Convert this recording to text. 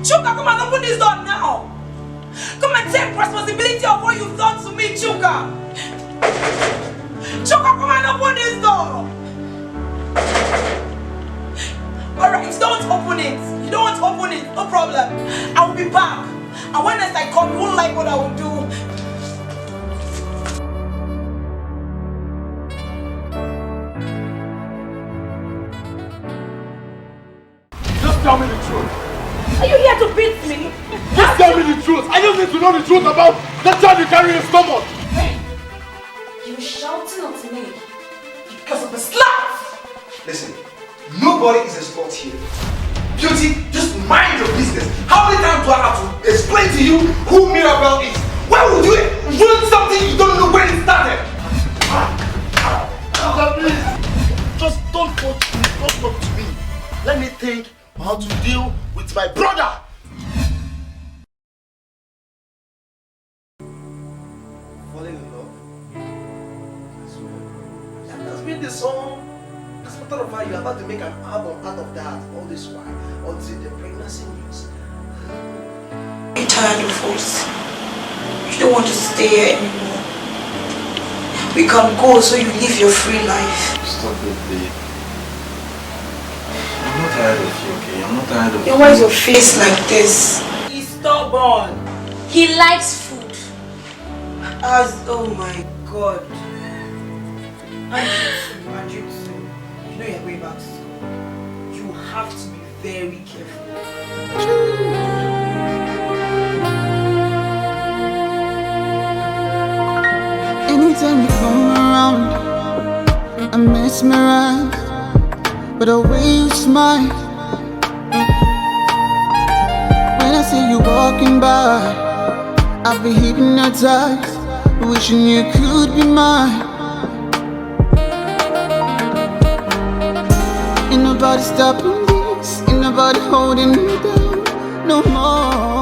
Chuka, come and open this door now. Come and take responsibility of what you've done to me, Chuka. Chuka, come and open this door. Alright, don't open it. You don't want to open it, no problem. I will be back. And when I come, you won't like what I will do. Just tell me the truth. Are you here to beat me? Just tell me the truth. I just need to know the truth about that child you carry in your stomach. Hey, you're shouting at me because of the slap. Listen, nobody is a slut here. Beauty, just mind your business. How many times do I have to explain to you who Mirabelle is? Why would you ruin something you don't know when it started? Please, just don't talk to me. Don't talk to me. Let me think how to deal with my brother. Falling in love? I swear. And that's been the song. As a matter of fact, you're about to make an album out of that all this while until the pregnancy news. You're tired of us. You don't want to stay here anymore. We can go so you live your free life. Stop it, babe. I'm not tired of you, okay? I'm not tired of you. Then why is your face like this? He's stubborn. He likes food. Oh my God. And you too. You know you're going back to school. You have to be very careful. Anytime you come around, I'm mesmerized by the way you smile. When I see you walking by, I'll be hypnotized, wishing you could be mine. Ain't nobody stopping this, ain't nobody holding me down no more.